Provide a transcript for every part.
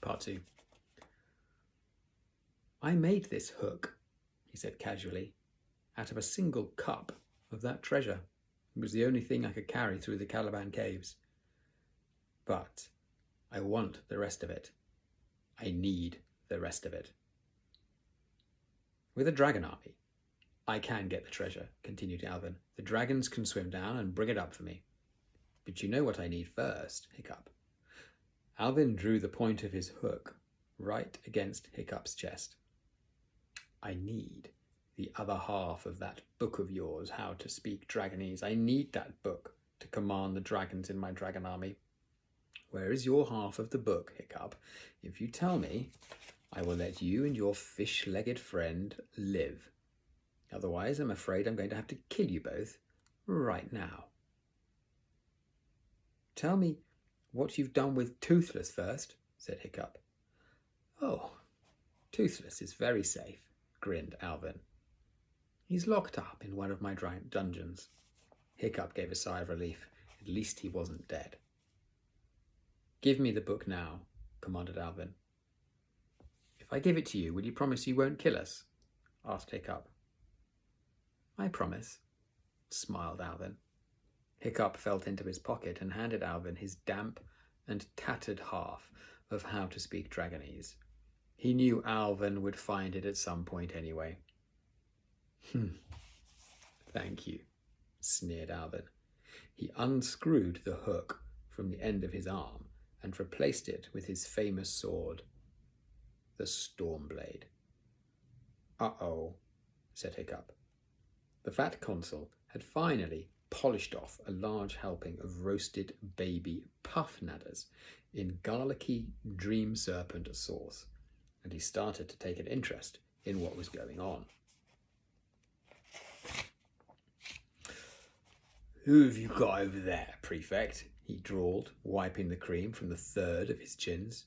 Part 2. I made this hook, he said casually, out of a single cup of that treasure. It was the only thing I could carry through the Caliban caves. But I want the rest of it. I need the rest of it. With a dragon army, I can get the treasure, continued Alvin. The dragons can swim down and bring it up for me. But you know what I need first, Hiccup. Alvin drew the point of his hook right against Hiccup's chest. I need the other half of that book of yours, How to Speak Dragonese. I need that book to command the dragons in my dragon army. Where is your half of the book, Hiccup? If you tell me, I will let you and your fish-legged friend live. Otherwise, I'm afraid I'm going to have to kill you both right now. Tell me what you've done with Toothless first, said Hiccup. Oh, Toothless is very safe, grinned Alvin. He's locked up in one of my dungeons. Hiccup gave a sigh of relief. At least he wasn't dead. Give me the book now, commanded Alvin. If I give it to you, will you promise you won't kill us? Asked Hiccup. I promise, smiled Alvin. Hiccup felt into his pocket and handed Alvin his damp and tattered half of How to Speak Dragonese. He knew Alvin would find it at some point anyway. Thank you, sneered Alvin. He unscrewed the hook from the end of his arm and replaced it with his famous sword, the Stormblade. Uh-oh, said Hiccup. The fat consul had finally polished off a large helping of roasted baby puffnadders in garlicky dream serpent sauce, and he started to take an interest in what was going on. Who have you got over there, Prefect? He drawled, wiping the cream from the third of his chins.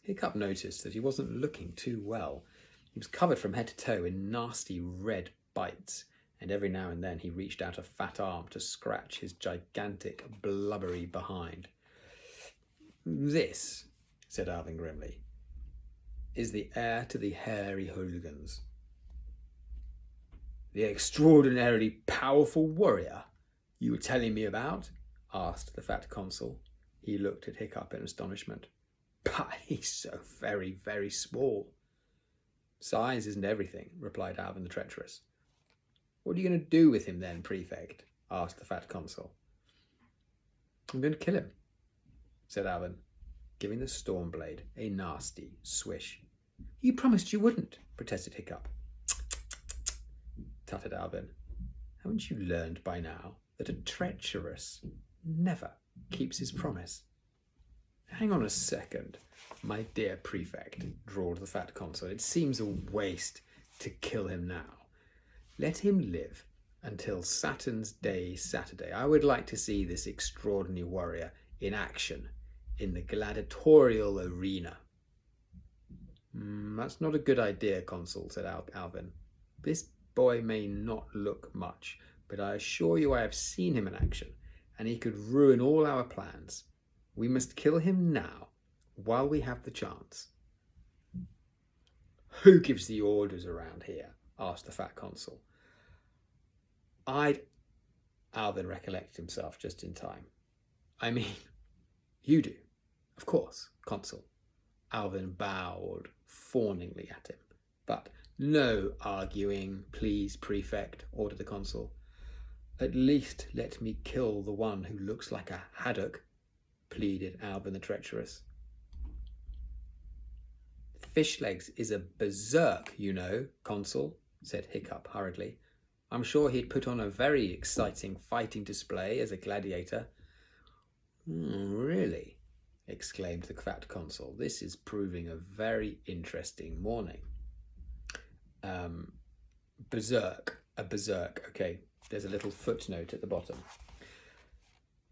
Hiccup noticed that he wasn't looking too well. He was covered from head to toe in nasty red bites, and every now and then he reached out a fat arm to scratch his gigantic, blubbery behind. This, said Alvin grimly, is the heir to the hairy hooligans. The extraordinarily powerful warrior you were telling me about? Asked the fat consul. He looked at Hiccup in astonishment. But he's so very, very small. Size isn't everything, replied Alvin the treacherous. What are you going to do with him then, Prefect? Asked the fat consul. I'm going to kill him, said Alvin, giving the Stormblade a nasty swish. You promised you wouldn't, protested Hiccup. Tutted Alvin. Haven't you learned by now that a treacherous never keeps his promise? Hang on a second, my dear Prefect, drawled the fat consul. It seems a waste to kill him now. Let him live until Saturn's Day Saturday. I would like to see this extraordinary warrior in action in the gladiatorial arena. That's not a good idea, Consul, said Alvin. This boy may not look much, but I assure you I have seen him in action, and he could ruin all our plans. We must kill him now, while we have the chance. Who gives the orders around here? Asked the fat consul. Alvin recollected himself just in time. I mean, you do. Of course, Consul. Alvin bowed fawningly at him. But no arguing, please, Prefect, ordered the consul. At least let me kill the one who looks like a haddock, pleaded Alvin the treacherous. Fishlegs is a berserk, you know, Consul, said Hiccup hurriedly. I'm sure he'd put on a very exciting fighting display as a gladiator. Really? Exclaimed the fat consul. This is proving a very interesting morning. Berserk. A berserk. Okay, there's a little footnote at the bottom.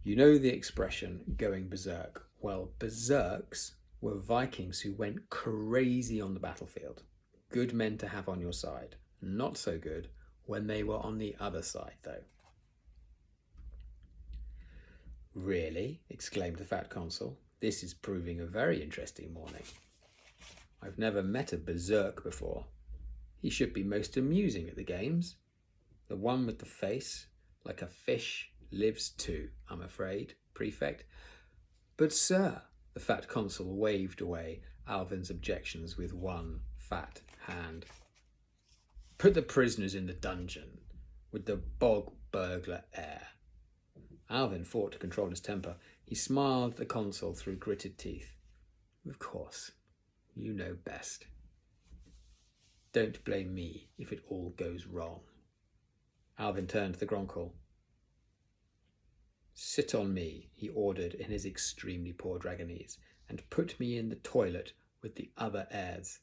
You know the expression going berserk. Well, berserks were Vikings who went crazy on the battlefield. Good men to have on your side. Not so good when they were on the other side, though. Really? Exclaimed the fat consul. This is proving a very interesting morning. I've never met a berserk before. He should be most amusing at the games. The one with the face, like a fish, lives too, I'm afraid, Prefect. But sir, the fat consul waved away Alvin's objections with one fat hand. Put the prisoners in the dungeon with the bog burglar air. Alvin fought to control his temper. He smiled at the consul through gritted teeth. Of course, you know best. Don't blame me if it all goes wrong. Alvin turned to the Gronkle. Sit on me, he ordered in his extremely poor Dragonese, and put me in the toilet with the other heirs.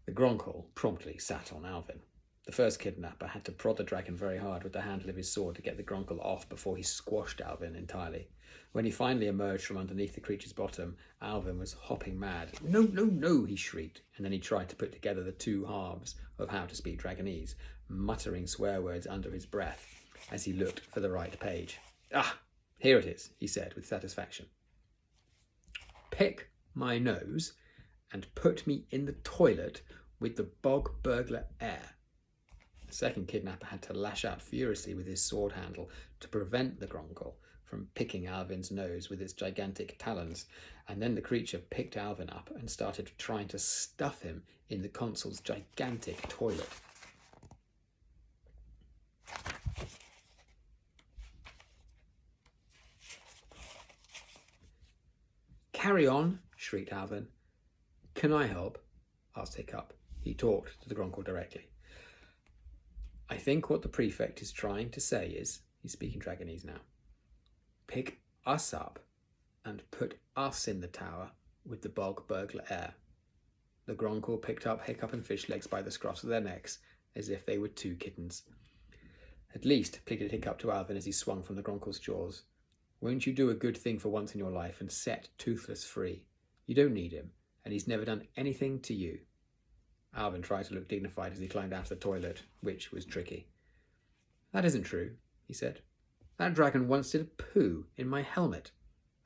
The Gronkle promptly sat on Alvin. The first kidnapper had to prod the dragon very hard with the handle of his sword to get the Gronkle off before he squashed Alvin entirely. When he finally emerged from underneath the creature's bottom, Alvin was hopping mad. No, no, no, he shrieked, and then he tried to put together the two halves of How to Speak Dragonese, muttering swear words under his breath as he looked for the right page. Ah, here it is, he said with satisfaction. Pick my nose and put me in the toilet with the bog burglar air. The second kidnapper had to lash out furiously with his sword handle to prevent the Gronkle from picking Alvin's nose with its gigantic talons, and then the creature picked Alvin up and started trying to stuff him in the consul's gigantic toilet. Carry on, shrieked Alvin. Can I help? Asked Hiccup. He talked to the Gronkle directly. I think what the Prefect is trying to say is, he's speaking Dragonese now, pick us up and put us in the tower with the bog burglar air. The Gronkle picked up Hiccup and Fishlegs by the scruffs of their necks as if they were two kittens. At least, pleaded Hiccup to Alvin as he swung from the Gronkle's jaws. Won't you do a good thing for once in your life and set Toothless free? You don't need him, and he's never done anything to you. Alvin tried to look dignified as he climbed out of the toilet, which was tricky. That isn't true, he said. That dragon once did a poo in my helmet.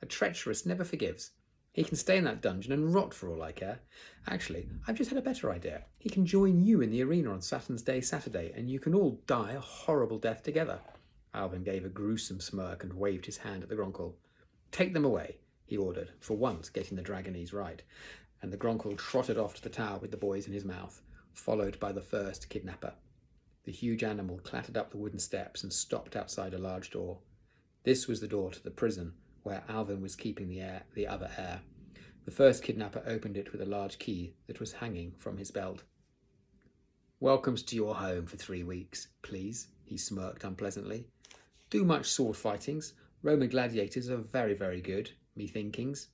A treacherous never forgives. He can stay in that dungeon and rot for all I care. Actually, I've just had a better idea. He can join you in the arena on Saturn's Day Saturday, and you can all die a horrible death together. Alvin gave a gruesome smirk and waved his hand at the Gronkle. Take them away, he ordered, for once getting the Dragonese right, and the Gronkle trotted off to the tower with the boys in his mouth, followed by the first kidnapper. The huge animal clattered up the wooden steps and stopped outside a large door. This was the door to the prison, where Alvin was keeping the other heir. The first kidnapper opened it with a large key that was hanging from his belt. Welcomes to your home for 3 weeks, please, he smirked unpleasantly. Do much sword fightings. Roman gladiators are very, very good, methinkings.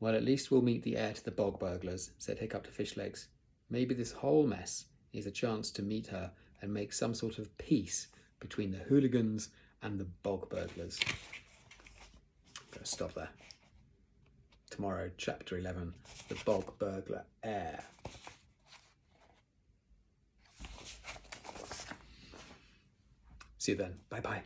Well, at least we'll meet the heir to the bog burglars, said Hiccup to Fishlegs. Maybe this whole mess is a chance to meet her and make some sort of peace between the hooligans and the bog burglars. I'm going to stop there. Tomorrow, Chapter 11, The Bog Burglar Heir. See you then. Bye-bye.